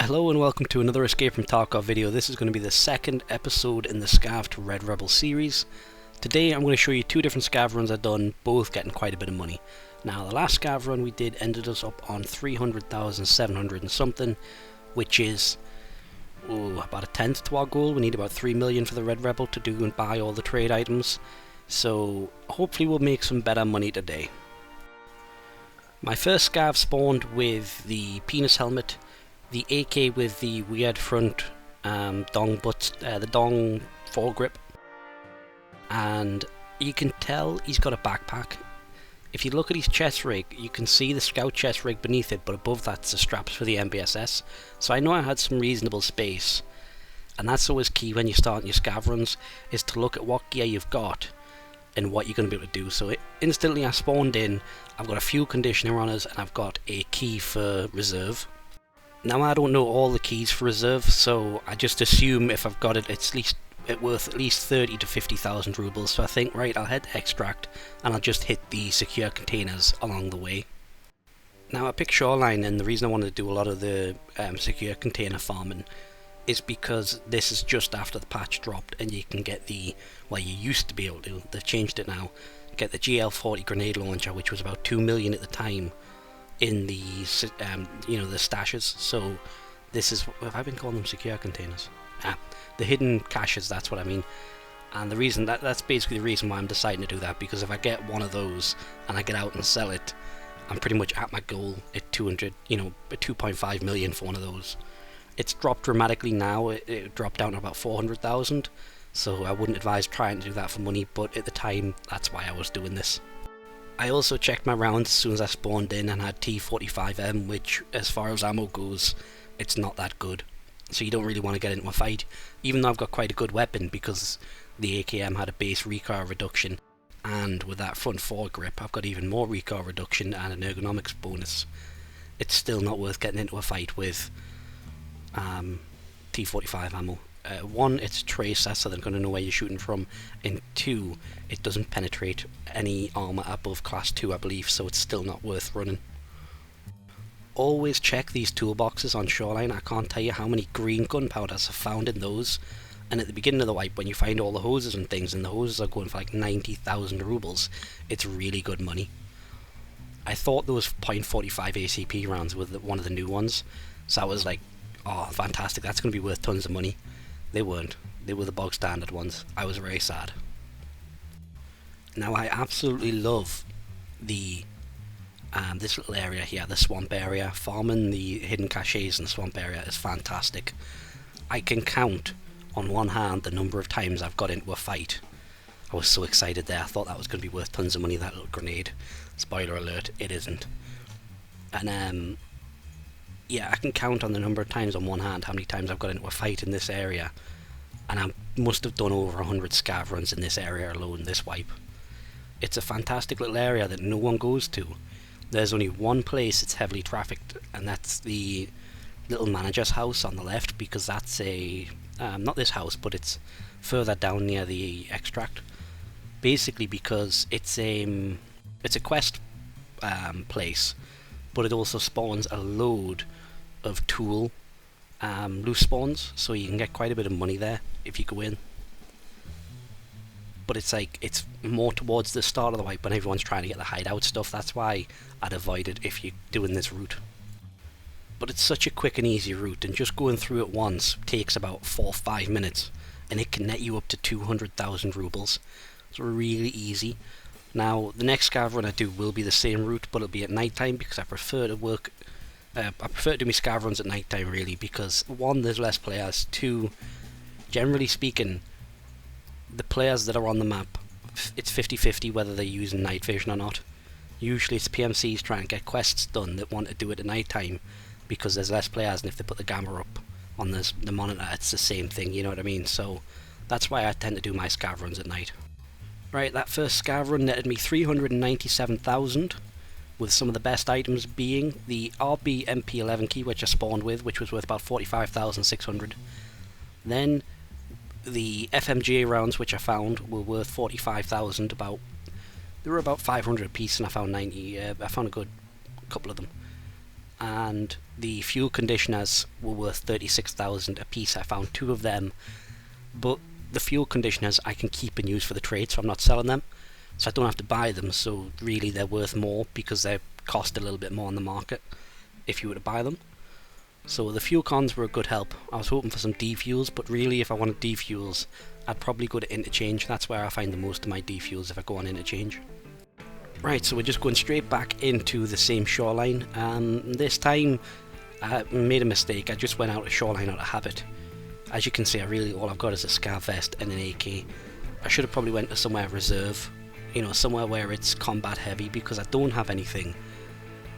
Hello and welcome to another Escape from Tarkov video. This is going to be the second episode in the Scav to Red Rebel series. Today I'm going to show you two different Scav runs I've done, both getting quite a bit of money. Now the last Scav run we did ended us up on 300,700 and something, which is about a tenth to our goal. We need about 3 million for the Red Rebel to do and buy all the trade items. So hopefully we'll make some better money today. My first Scav spawned with the penis helmet, the AK with the weird front dong butts, the dong foregrip, and you can tell he's got a backpack. If you look at his chest rig, you can see the scout chest rig beneath it, but above that's the straps for the MBSS. So I know I had some reasonable space, and that's always key when you're starting your Scav runs, is to look at what gear you've got and what you're going to be able to do. So instantly I spawned in, I've got a few conditioner runners, and I've got a key for reserve. Now I don't know all the keys for reserve, so I just assume if I've got it, it's worth at least 30 to 50,000 rubles. So I think, right, I'll head to extract and I'll just hit the secure containers along the way. Now I picked Shoreline, and the reason I wanted to do a lot of the secure container farming is because this is just after the patch dropped, and you can get the, well, you used to be able to, they've changed it now, get the GL40 grenade launcher, which was about 2 million at the time, in the the stashes. So this is, have I been calling them secure containers? The hidden caches, that's what I mean. And the reason that's basically the reason why I'm deciding to do that, because if I get one of those and I get out and sell it, I'm pretty much at my goal at 200, at 2.5 million for one of those. It's dropped dramatically now. It dropped down to about 400,000, so I wouldn't advise trying to do that for money, but at the time that's why I was doing this. I also checked my rounds as soon as I spawned in and had T45M, which, as far as ammo goes, it's not that good. So you don't really want to get into a fight, even though I've got quite a good weapon, because the AKM had a base recoil reduction, and with that front foregrip I've got even more recoil reduction and an ergonomics bonus. It's still not worth getting into a fight with T45 ammo. One, it's a tracer, so they're going to know where you're shooting from, and two, it doesn't penetrate any armor above class 2, I believe, so it's still not worth running. Always check these toolboxes on Shoreline. I can't tell you how many green gunpowders I've found in those, and at the beginning of the wipe, when you find all the hoses and things, and the hoses are going for like 90,000 rubles, it's really good money. I thought there was .45 ACP rounds with one of the new ones, so I was like, oh fantastic, that's going to be worth tons of money. They weren't. They were the bog standard ones. I was very sad. Now I absolutely love the this little area here, the swamp area. Farming the hidden caches in the swamp area is fantastic. I can count on one hand the number of times I've got into a fight. I was so excited there. I thought that was going to be worth tons of money, that little grenade. Spoiler alert, it isn't. And yeah, I can count on the number of times on one hand how many times I've got into a fight in this area, and I must have done over 100 Scav runs in this area alone this wipe. It's a fantastic little area that no one goes to. There's only one place it's heavily trafficked, and that's the little manager's house on the left, because that's a not this house, but it's further down near the extract. Basically because it's a quest place, but it also spawns a load of tool loose spawns, so you can get quite a bit of money there if you go in. But it's more towards the start of the wipe when everyone's trying to get the hideout stuff. That's why I'd avoid it if you're doing this route. But it's such a quick and easy route, and just going through it once takes about 4 or 5 minutes, and it can net you up to 200,000 rubles. It's really easy. Now the next Scav run I do will be the same route, but it'll be at night time, because I prefer to do my Scav runs at night time, really, because one, there's less players, two, generally speaking, the players that are on the map, it's 50-50 whether they're using night vision or not. Usually it's PMCs trying to get quests done that want to do it at night time, because there's less players, and if they put the gamma up on the monitor, it's the same thing, you know what I mean? So that's why I tend to do my Scav runs at night. Right, that first Scav run netted me 397,000, with some of the best items being the RB MP11 key, which I spawned with, which was worth about 45,600. Then the FMGA rounds, which I found, were worth 45,000. They were about 500 a piece, and I found 90. I found a good couple of them. And the fuel conditioners were worth 36,000 a piece. I found 2 of them, but the fuel conditioners I can keep and use for the trade, so I'm not selling them, so I don't have to buy them. So really they're worth more because they cost a little bit more on the market if you were to buy them. So the fuel cons were a good help. I was hoping for some defuels, but really if I wanted defuels I'd probably go to interchange. That's where I find the most of my defuels, if I go on interchange. Right, so we're just going straight back into the same Shoreline. This time I made a mistake. I just went out of Shoreline out of habit. As you can see, all I've got is a Scav vest and an AK. I should have probably went to somewhere reserve, somewhere where it's combat heavy, because I don't have anything.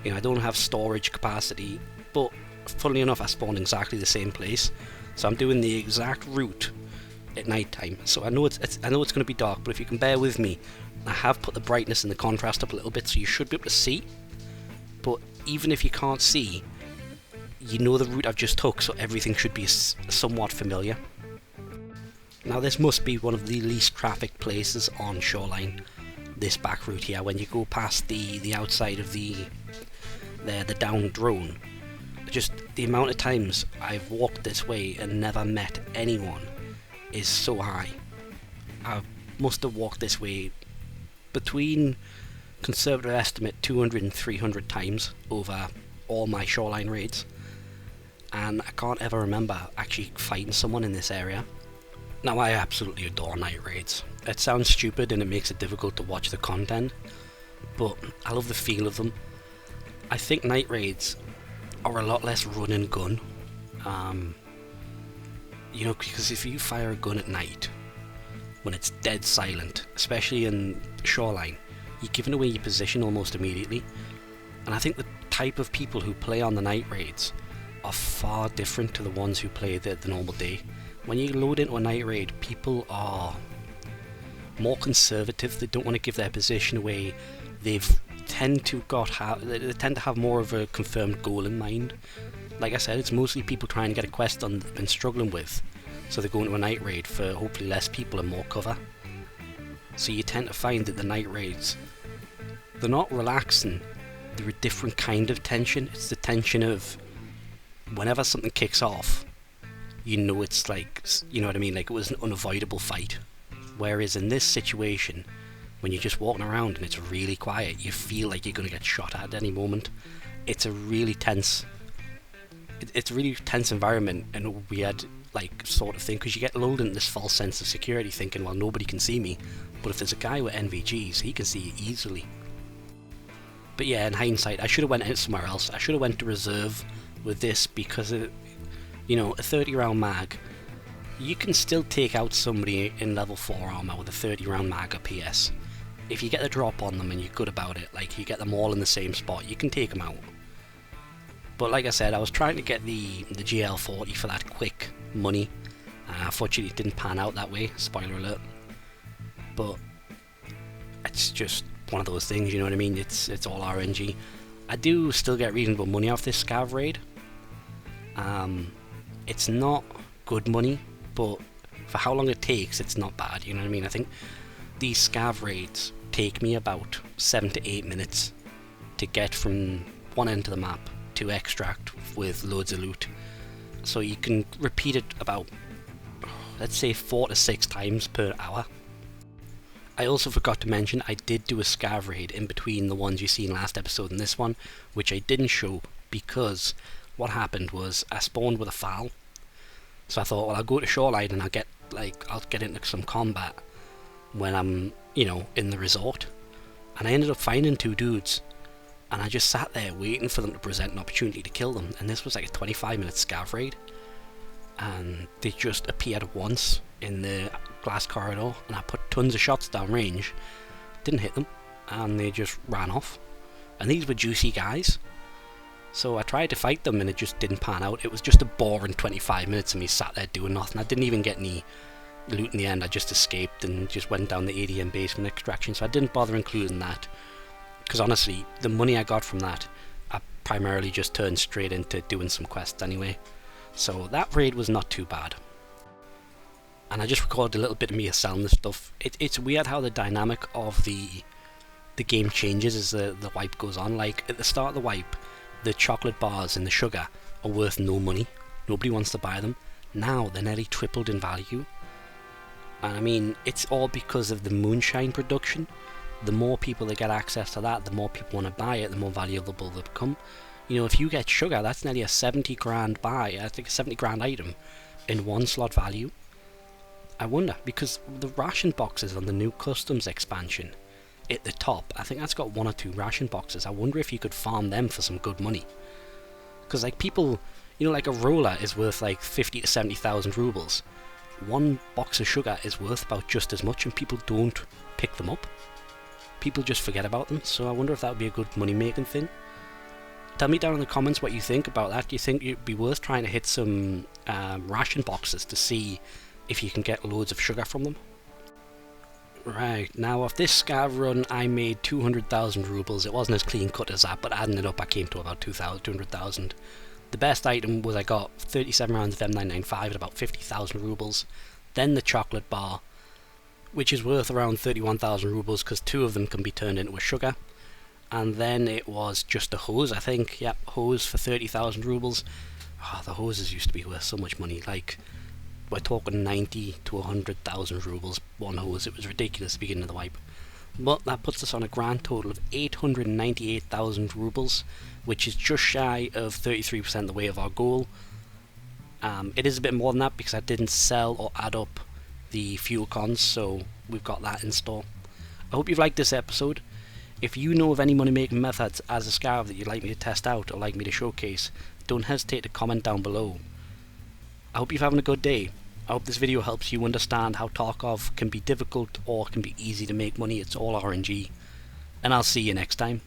I don't have storage capacity, but funnily enough I spawned exactly the same place, so I'm doing the exact route at night time. So I know it's going to be dark, but if you can bear with me, I have put the brightness and the contrast up a little bit, so you should be able to see. But even if you can't see, you know the route I've just took, so everything should be somewhat familiar. Now this must be one of the least trafficked places on Shoreline, this back route here. When you go past the outside of the downed drone, just the amount of times I've walked this way and never met anyone is so high. I must have walked this way between, conservative estimate, 200 and 300 times over all my Shoreline raids, and I can't ever remember actually fighting someone in this area. Now I absolutely adore night raids. It sounds stupid and it makes it difficult to watch the content, but I love the feel of them. I think night raids are a lot less run and gun. Because if you fire a gun at night, when it's dead silent, especially in Shoreline, you're giving away your position almost immediately. And I think the type of people who play on the night raids are far different to the ones who play the normal day. When you load into a night raid, people are more conservative. They don't want to give their position away. They tend to have more of a confirmed goal in mind. Like I said, it's mostly people trying to get a quest done they've been struggling with, so they go into a night raid for hopefully less people and more cover. So you tend to find that the night raids, they're not relaxing, they're a different kind of tension. It's the tension of whenever something kicks off, it's like, like it was an unavoidable fight. Whereas in this situation, when you're just walking around and it's really quiet, you feel like you're going to get shot at any moment. It's a really tense environment and a weird sort of thing, because you get lulled into this false sense of security, thinking, well, nobody can see me, but if there's a guy with NVGs, he can see you easily. But yeah, in hindsight, I should have went out somewhere else. I should have went to reserve with this, because a 30 round mag, you can still take out somebody in level 4 armor with a 30 round mag or PS. If you get the drop on them and you're good about it, you get them all in the same spot, you can take them out. But like I said, I was trying to get the GL40 for that quick money. Unfortunately it didn't pan out that way, spoiler alert. But it's just one of those things, you know what I mean? It's all RNG. I do still get reasonable money off this Scav raid. It's not good money, but for how long it takes, it's not bad, you know what I mean? I think these Scav raids take me about 7 to 8 minutes to get from one end of the map to extract with loads of loot. So you can repeat it about, let's say, 4 to 6 times per hour. I also forgot to mention I did do a Scav raid in between the ones you see in last episode and this one, which I didn't show because what happened was I spawned with a FAL. So I thought, well, I'll go to Shoreline and I'll get into some combat when I'm, in the resort. And I ended up finding 2 dudes, and I just sat there waiting for them to present an opportunity to kill them. And this was like a 25-minute Scav raid, and they just appeared once in the glass corridor, and I put tons of shots down range, didn't hit them, and they just ran off. And these were juicy guys. So I tried to fight them and it just didn't pan out. It was just a boring 25 minutes of me sat there doing nothing. I didn't even get any loot in the end. I just escaped and just went down the ADM basement extraction, so I didn't bother including that, because honestly the money I got from that I primarily just turned straight into doing some quests anyway. So that raid was not too bad. And I just recorded a little bit of me selling this stuff. It's weird how the dynamic of the game changes as the wipe goes on. Like at the start of the wipe, the chocolate bars and the sugar are worth no money. Nobody wants to buy them. Now they're nearly tripled in value. And I mean, it's all because of the moonshine production. The more people that get access to that, the more people want to buy it, the more valuable they become. You know, if you get sugar, that's nearly a 70 grand buy, I think a 70 grand item in one slot value. I wonder, because the ration boxes on the new customs expansion at the top, I think that's got 1 or 2 ration boxes. I wonder if you could farm them for some good money. Because like people, you know, like a roller is worth like 50 to 70,000 rubles. One box of sugar is worth about just as much, and people don't pick them up. People just forget about them, so I wonder if that would be a good money making thing. Tell me down in the comments what you think about that. Do you think it'd be worth trying to hit some ration boxes to see if you can get loads of sugar from them? Right, now off this Scav run I made 200,000 rubles. It wasn't as clean cut as that, but adding it up I came to about 200,000. The best item was I got 37 rounds of M995 at about 50,000 rubles. Then the chocolate bar, which is worth around 31,000 rubles because 2 of them can be turned into a sugar. And then it was just a hose, I think. Yep, hose for 30,000 rubles. Oh, the hoses used to be worth so much money. Like, we're talking 90 to 100,000 rubles one hose. It was ridiculous at the beginning of the wipe. But that puts us on a grand total of 898,000 rubles, which is just shy of 33% the way of our goal. It is a bit more than that because I didn't sell or add up the fuel cons, so we've got that in store. I hope you've liked this episode. If you know of any money making methods as a Scav that you'd like me to test out or like me to showcase, don't hesitate to comment down below. I hope you're having a good day. I hope this video helps you understand how Tarkov can be difficult or can be easy to make money. It's all RNG. And I'll see you next time.